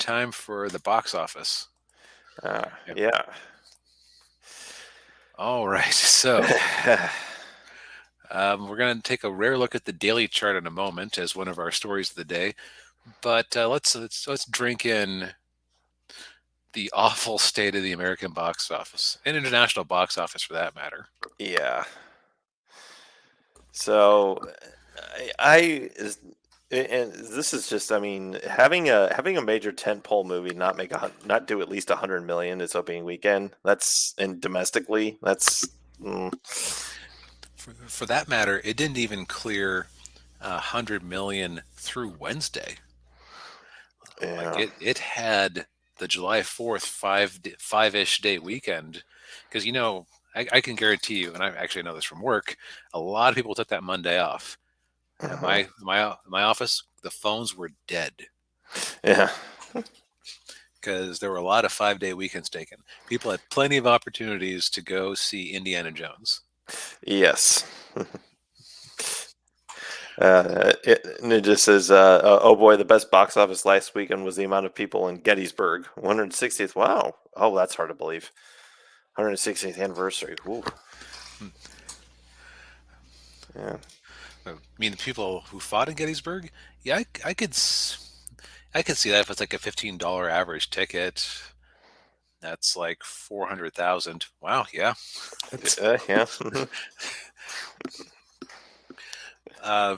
time for the box office. Yep. Yeah. All right. So we're going to take a rare look at the daily chart in a moment as one of our stories of the day. But let's drink in the awful state of the American box office and international box office, for that matter. Yeah. So I is and this is just, I mean, having a major tentpole movie not do at least 100 million its opening weekend. That's and domestically, that's mm, For that matter, it didn't even clear 100 million through Wednesday. Like yeah. it had the July 4th five-ish day weekend, because I can guarantee you, and I actually know this from work, a lot of people took that Monday off. At Mhm. my office, the phones were dead Yeah. because there were a lot of 5 day weekends taken. People had plenty of opportunities to go see Indiana Jones. Yes. And it just says, "Oh boy, the best box office last weekend was the amount of people in Gettysburg, 160th. Wow, oh, that's hard to believe. 160th anniversary. Ooh, Hmm. yeah, I mean, the people who fought in Gettysburg, yeah, I could see that if it's like a $15 average ticket. That's like 400,000. Wow, yeah. yeah, Uh,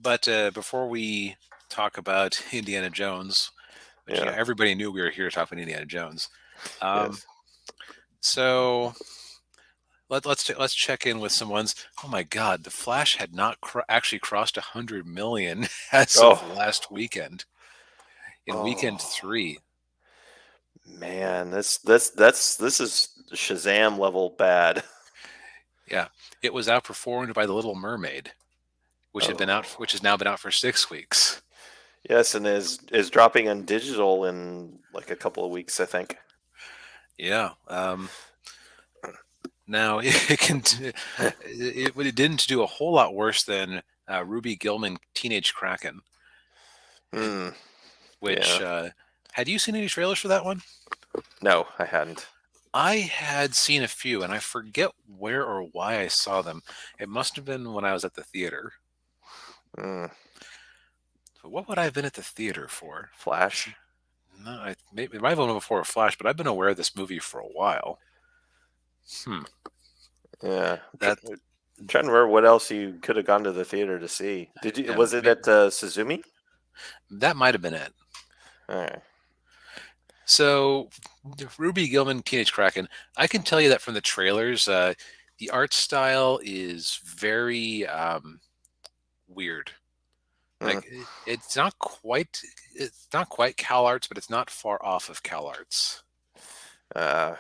but before we talk about Indiana Jones, which yeah, everybody knew we were here to talk about Indiana Jones, um, yes. so let's check in with some ones. Oh my God, the Flash had not actually crossed 100 million as of Oh, last weekend in weekend oh, three. man, this is Shazam level bad. Yeah, it was outperformed by The Little Mermaid, Oh, which has now been out for 6 weeks. yes, and is dropping on digital in like a couple of weeks, I think. Yeah. Now it can it didn't do a whole lot worse than Ruby Gillman Teenage Kraken, Hmm. which Yeah. had you seen any trailers for that one? No, I hadn't. I had seen a few, and I forget where or why I saw them. It must have been when I was at the theater. Hmm. So what would I have been at the theater for? Flash. No, maybe it might have been before Flash, but I've been aware of this movie for a while. Hmm. Yeah. That Trying to remember what else you could have gone to the theater to see. Did you? yeah, Was it at Suzumi? that might have been it. All right. So, Ruby Gillman, Teenage Kraken. I can tell you that from the trailers, the art style is very weird. Mm, Like it's not quite Cal Arts, but it's not far off of Cal Arts. uh,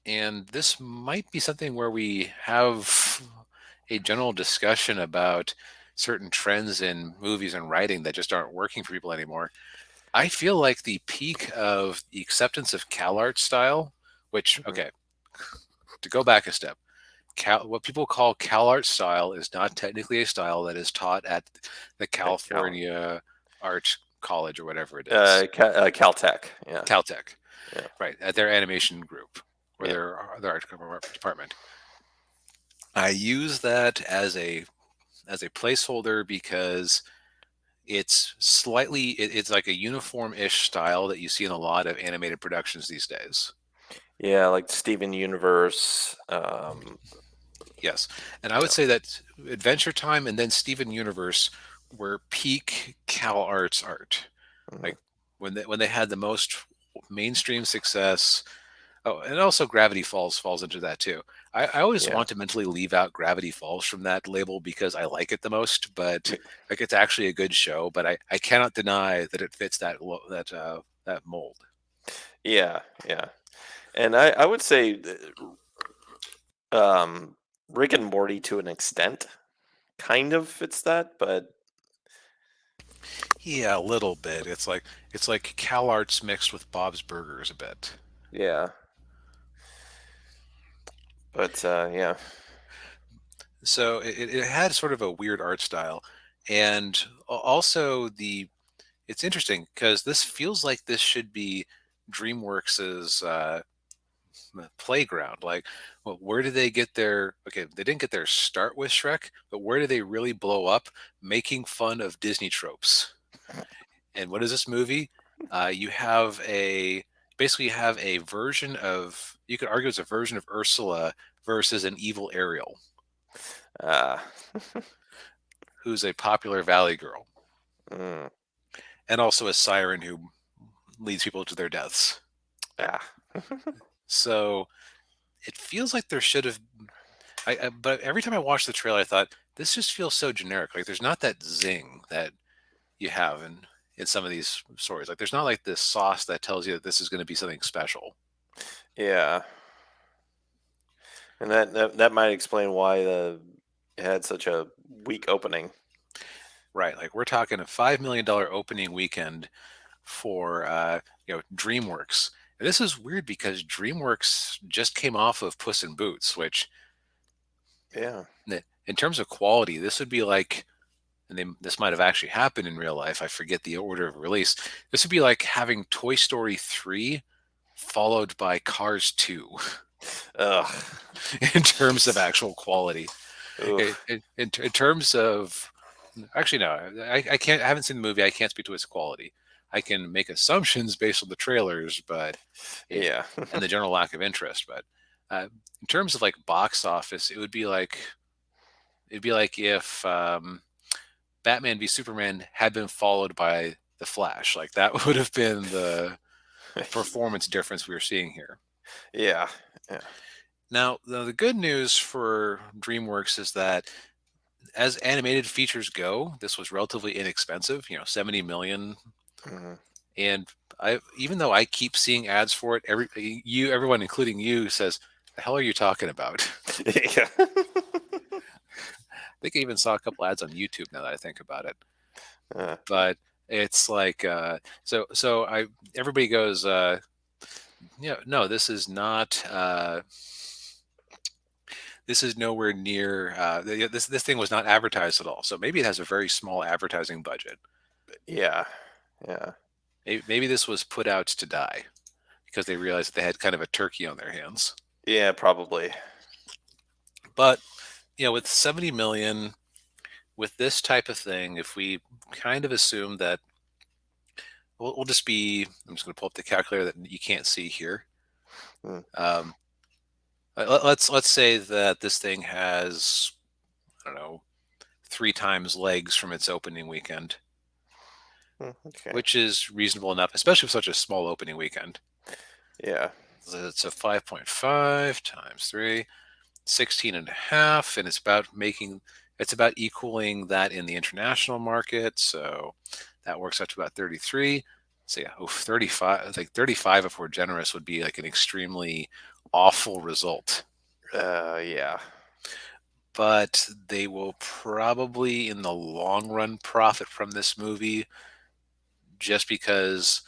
And this might be something where we have a general discussion about certain trends in movies and writing that just aren't working for people anymore. I feel like the peak of the acceptance of Cal Art style, which, mhm. okay, to go back a step, what people call Cal Art style is not technically a style that is taught at the Cal, California Art College or whatever it is, Caltech. Yeah. Caltech, Yeah. right, at their animation group or Yeah. their art department. I use that as a placeholder because it's like a uniform-ish style that you see in a lot of animated productions these days. Yeah. Like Steven Universe. Yes, and I would Yeah. say that Adventure Time and then Steven Universe were peak Cal Arts art. Mhm. Like when they had the most mainstream success. Oh, and also Gravity Falls into that too. I always Yeah. want to mentally leave out Gravity Falls from that label because I like it the most, but Y- like it's actually a good show. But I cannot deny that it fits that mold. Yeah. Yeah. And I would say um, Rick and Morty to an extent kind of fits that, but Yeah, a little bit. It's like Cal Arts mixed with Bob's Burgers a bit. yeah. But yeah. So it had sort of a weird art style, and also it's interesting because this feels like this should be DreamWorks's playground. Like, well, where did they get their? Okay, they didn't get their start with Shrek, but where did they really blow up? Making fun of Disney tropes. And what is this movie? You have a basically you have a version of, you could argue it's a version of Ursula versus an evil Ariel, Uh, who's a popular Valley girl, mm, and also a siren who leads people to their deaths. yeah. So it feels like there should have. But every time I watched the trailer, I thought this just feels so generic. Like there's not that zing that you have in some of these stories. Like there's not like this sauce that tells you that this is going to be something special. Yeah. And that might explain why it had such a weak opening. Right. Like we're talking a $5 million opening weekend for DreamWorks. And this is weird because DreamWorks just came off of Puss in Boots, which Yeah. in terms of quality, this would be like, and this might have actually happened in real life. I forget the order of release. This would be like having Toy Story 3 followed by Cars 2 Ugh. in terms of actual quality. Oof. In terms of, actually, no, I can't, I haven't seen the movie. I can't speak to its quality. I can make assumptions based on the trailers, but it, Yeah. and the general lack of interest. But in terms of like box office, it'd be like if Batman v Superman had been followed by The Flash. Like that would have been the performance difference we were seeing here. Yeah. Yeah. Now, the good news for DreamWorks is that as animated features go, this was relatively inexpensive, 70 million. Mhm. And I, even though I keep seeing ads for it, everyone, including you, says, "The hell are you talking about?" Yeah. I think I even saw a couple ads on YouTube now that I think about it. Uh, But it's like, so I everybody goes, no, this is not. This is nowhere near. This thing was not advertised at all. So maybe it has a very small advertising budget. yeah. Yeah. Maybe this was put out to die because they realized they had kind of a turkey on their hands. Yeah, probably. But with 70 million, with this type of thing, if we kind of assume that, we'll just be, I'm just going to pull up the calculator that you can't see here. Mm, Um, let's say that this thing has, I don't know, 3 times legs from its opening weekend, okay. which is reasonable enough, especially for such a small opening weekend. Yeah. It's a 5.5 times 3, 16 and a half, and it's about equaling that in the international market. So that works out to about 33. So yeah, 35, like 35 if we're generous would be like an extremely awful result. Yeah. But they will probably in the long run profit from this movie, just because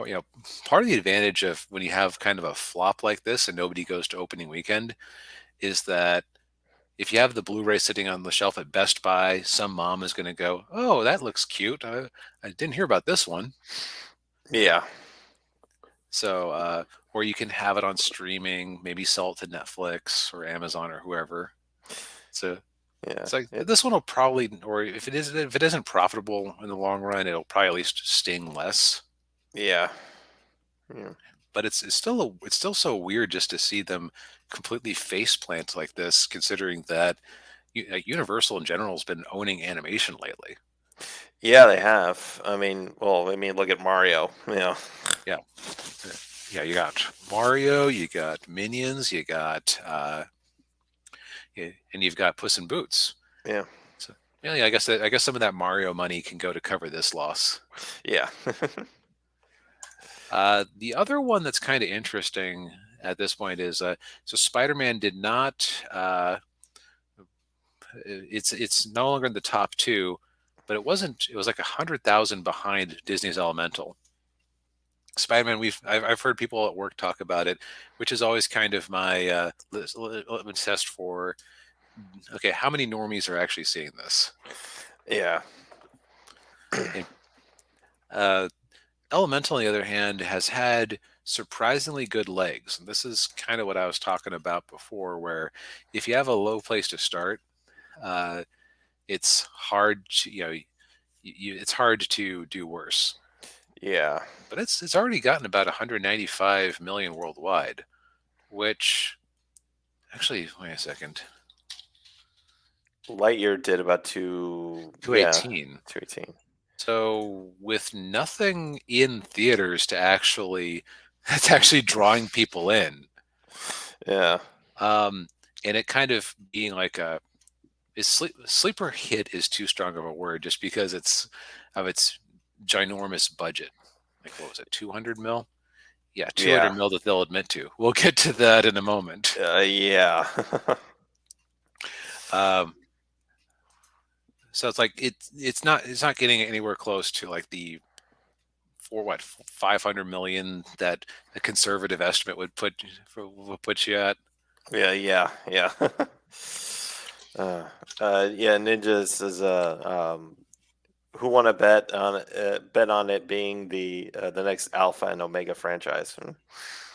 you know part of the advantage of when you have kind of a flop like this and nobody goes to opening weekend is that if you have the Blu-ray sitting on the shelf at Best Buy, some mom is going to go, "Oh, that looks cute. I didn't hear about this one." Yeah. So, or you can have it on streaming, maybe sell it to Netflix or Amazon or whoever. So Yeah. it's like It, this one will probably, or if it isn't profitable in the long run, it'll probably at least sting less. yeah. Yeah. But it's still so weird just to see them completely face plant like this, considering that like Universal in general has been owning animation lately. Yeah, they have. I mean, look at Mario. Yeah. Yeah, yeah. You got Mario, you got Minions, you got and you've got Puss in Boots. Yeah. So yeah, I guess some of that Mario money can go to cover this loss. Yeah. The other one that's kind of interesting at this point is so Spider-Man did not. It's no longer in the top two, but it wasn't. It was like 100,000 behind Disney's Elemental. Spider-Man. I've heard people at work talk about it, which is always kind of my litmus test for, okay, how many normies are actually seeing this? Yeah. And Uh, Elemental, on the other hand, has had surprisingly good legs. And this is kind of what I was talking about before, where if you have a low place to start, uh, it's hard to, it's hard to do worse. Yeah. But it's already gotten about 195 million worldwide, which actually, wait a second, Lightyear did about two. Yeah, 218. 218. So with nothing in theaters to actually that's actually drawing people in, Yeah. um, and it kind of being like a sleeper hit is too strong of a word just because it's of its ginormous budget. Like what was it, 200 mil? Yeah, 200 Yeah. mil that they'll admit to. We'll get to that in a moment. Yeah. Um, so it's like it's not getting anywhere close to like the for what 500 million that a conservative estimate would put you at. Yeah. Yeah. Yeah. uh, yeah. Ninjas is who want to bet on it being the next Alpha and Omega franchise.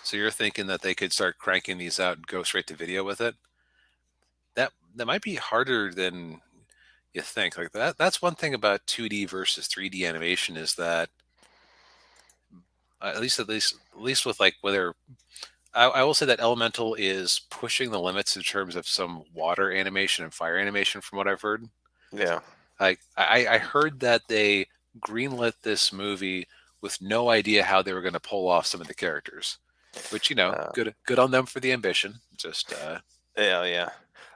So you're thinking that they could start cranking these out and go straight to video with it? That might be harder than you think. Like that's one thing about 2D versus 3D animation is that at least with like whether I will say that Elemental is pushing the limits in terms of some water animation and fire animation from what I've heard. Yeah. Like I heard that they greenlit this movie with no idea how they were going to pull off some of the characters, which Uh, good on them for the ambition. Just yeah. Yeah.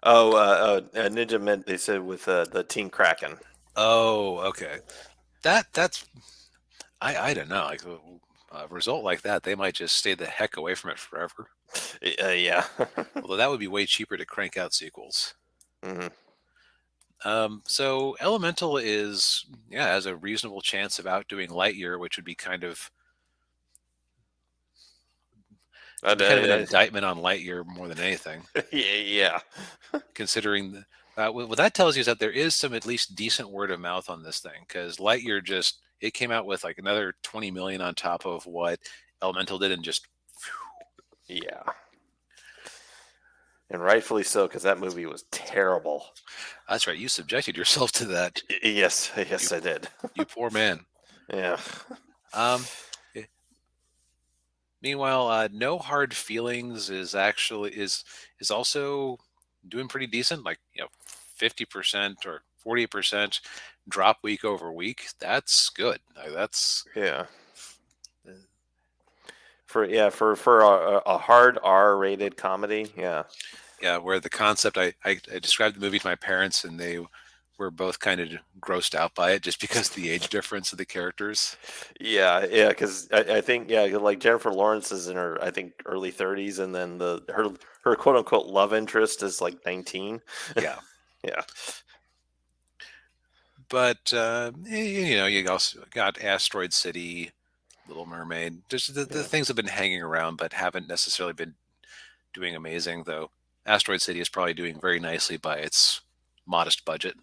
Oh, Ninja meant they said with the Teen Kraken. oh okay, that's I don't know, like a result like that they might just stay the heck away from it forever. Yeah. Although that would be way cheaper to crank out sequels. Hmm. So Elemental is has a reasonable chance of outdoing Lightyear, which would be kind of I, should be kind of an I, indictment on Lightyear more than anything, yeah. considering what that tells you is that there is some at least decent word of mouth on this thing because Lightyear just it came out with like another 20 million on top of what Elemental did and just Yeah. And rightfully so, because that movie was terrible. that's right, you subjected yourself to that, Yes, you yes, I did. you poor man. Yeah. Um, eh, Meanwhile, No Hard Feelings is also doing pretty decent, like 50% or 40% drop week over week. That's good. That's Yeah. uh, For a hard R-rated comedy. Yeah. yeah. Where the concept, I described the movie to my parents, and they were both kind of grossed out by it just because of the age difference of the characters. Yeah, yeah, because I think yeah, like Jennifer Lawrence is in her I think early 30s, and then her quote unquote love interest is like 19. Yeah, Yeah, but you also got Asteroid City, Little Mermaid. Just the yeah, things have been hanging around, but haven't necessarily been doing amazing. Though Asteroid City is probably doing very nicely by its modest budget.